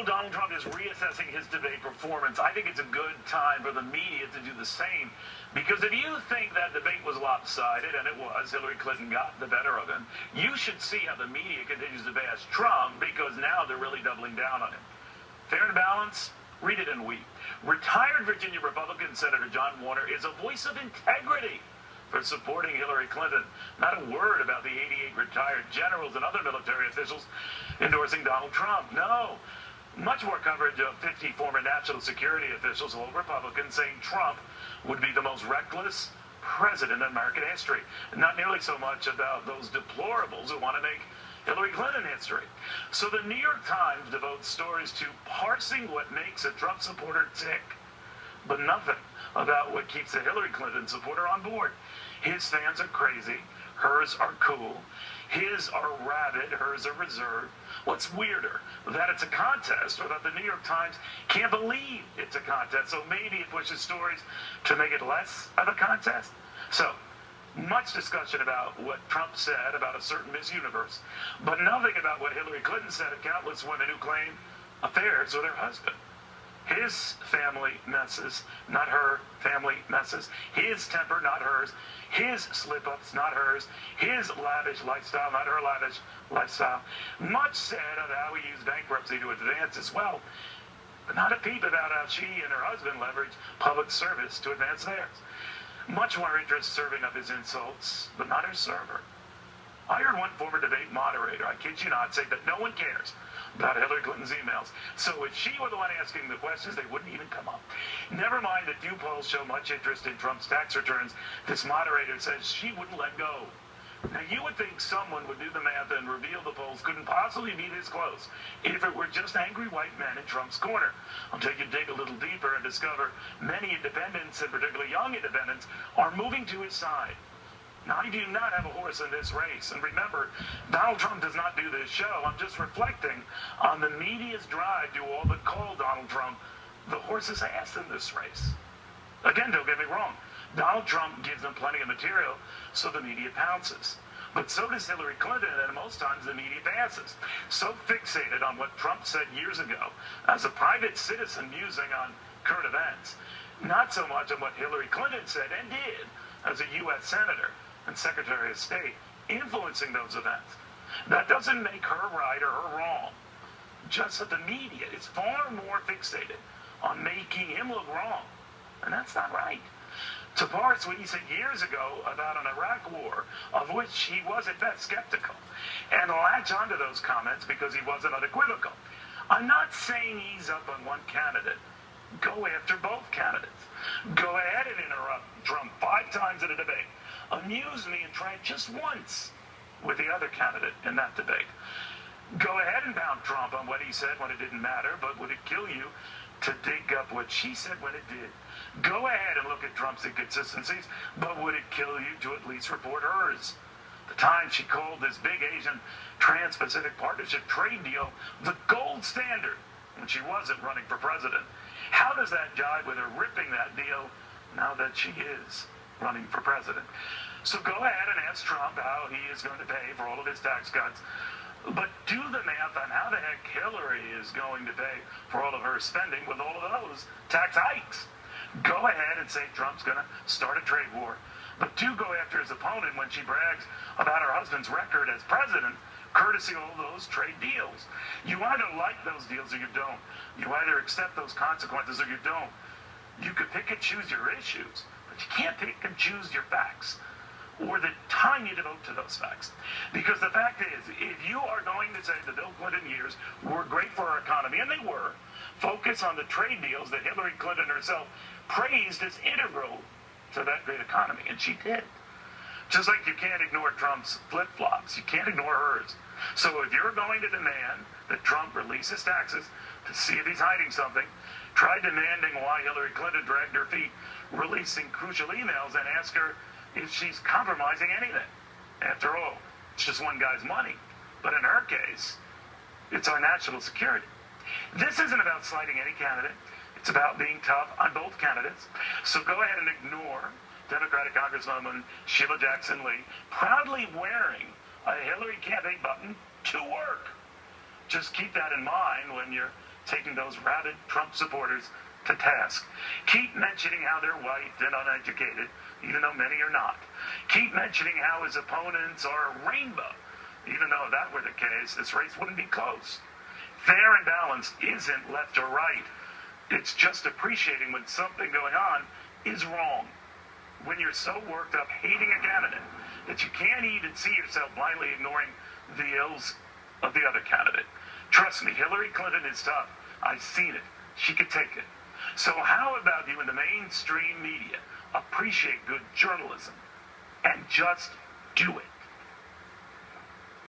though Donald Trump is reassessing his debate performance, I think it's a good time for the media to do the same. Because if you think that debate was lopsided, and it was, Hillary Clinton got the better of him, you should see how the media continues to bash Trump, because now they're really doubling down on him. Fair and balanced? Read it and weep. Retired Virginia Republican Senator John Warner is a voice of integrity for supporting Hillary Clinton. Not a word about the 88 retired generals and other military officials endorsing Donald Trump. No. Much more coverage of 50 former national security officials, all Republicans, saying Trump would be the most reckless president in American history. Not nearly so much about those deplorables who want to make Hillary Clinton history. So the New York Times devotes stories to parsing what makes a Trump supporter tick, but nothing about what keeps a Hillary Clinton supporter on board. His fans are crazy, hers are cool. His are rabid, hers are reserved. What's weirder, that it's a contest, or that the New York Times can't believe it's a contest, so maybe it pushes stories to make it less of a contest? So, much discussion about what Trump said about a certain Miss Universe, but nothing about what Hillary Clinton said of countless women who claim affairs with her husband. His family messes, not her family messes. His temper, not hers. His slip-ups, not hers. His lavish lifestyle, not her lavish lifestyle. Much said of how he used bankruptcy to advance his wealth, but not a peep about how she and her husband leveraged public service to advance theirs. Much more interest serving up his insults, but not her server. I heard one former debate moderator, I kid you not, say that no one cares about Hillary Clinton's emails. So if she were the one asking the questions, they wouldn't even come up. Never mind that few polls show much interest in Trump's tax returns. This moderator says she wouldn't let go. Now, you would think someone would do the math and reveal the polls couldn't possibly be this close if it were just angry white men in Trump's corner. Until you dig a little deeper and discover many independents, and particularly young independents, are moving to his side. Now, I do not have a horse in this race. And remember, Donald Trump does not do this show. I'm just reflecting on the media's drive to all but call Donald Trump the horse's ass in this race. Again, don't get me wrong. Donald Trump gives them plenty of material, so the media pounces. But so does Hillary Clinton, and most times the media passes. So fixated on what Trump said years ago as a private citizen musing on current events, not so much on what Hillary Clinton said and did as a U.S. Senator and Secretary of State, influencing those events. That doesn't make her right or her wrong. Just that the media is far more fixated on making him look wrong. And that's not right. To parse what he said years ago about an Iraq war, of which he was at best skeptical, and latch onto those comments because he wasn't unequivocal. I'm not saying he's up on one candidate. Go after both candidates. Go ahead and interrupt Trump 5 times in a debate. Amuse me and try it just once with the other candidate in that debate. Go ahead and pound Trump on what he said when it didn't matter, but would it kill you to dig up what she said when it did? Go ahead and look at Trump's inconsistencies, but would it kill you to at least report hers? The time she called this big Asian Trans-Pacific Partnership trade deal the gold standard when she wasn't running for president. How does that jive with her ripping that deal now that she is running for president? So go ahead and ask Trump how he is going to pay for all of his tax cuts. But do the math on how the heck Hillary is going to pay for all of her spending with all of those tax hikes. Go ahead and say Trump's going to start a trade war. But do go after his opponent when she brags about her husband's record as president, courtesy of all those trade deals. You either like those deals or you don't. You either accept those consequences or you don't. You could pick and choose your issues, but you can't pick and choose your facts or the time you devote to those facts. Because the fact is, if you are going to say the Bill Clinton years were great for our economy, and they were, focus on the trade deals that Hillary Clinton herself praised as integral to that great economy, and she did. Just like you can't ignore Trump's flip-flops, you can't ignore hers. So if you're going to demand that Trump releases taxes to see if he's hiding something, try demanding why Hillary Clinton dragged her feet, releasing crucial emails, and ask her if she's compromising anything. After all, it's just one guy's money. But in her case, it's our national security. This isn't about slighting any candidate. It's about being tough on both candidates. So go ahead and ignore Democratic Congresswoman Sheila Jackson Lee proudly wearing a Hillary campaign button to work. Just keep that in mind when you're taking those rabid Trump supporters to task. Keep mentioning how they're white and uneducated, even though many are not. Keep mentioning how his opponents are a rainbow, even though if that were the case, this race wouldn't be close. Fair and balanced isn't left or right. It's just appreciating when something going on is wrong. When you're so worked up hating a candidate that you can't even see yourself blindly ignoring the ills of the other candidate. Trust me, Hillary Clinton is tough. I've seen it. She could take it. So how about you in the mainstream media appreciate good journalism and just do it?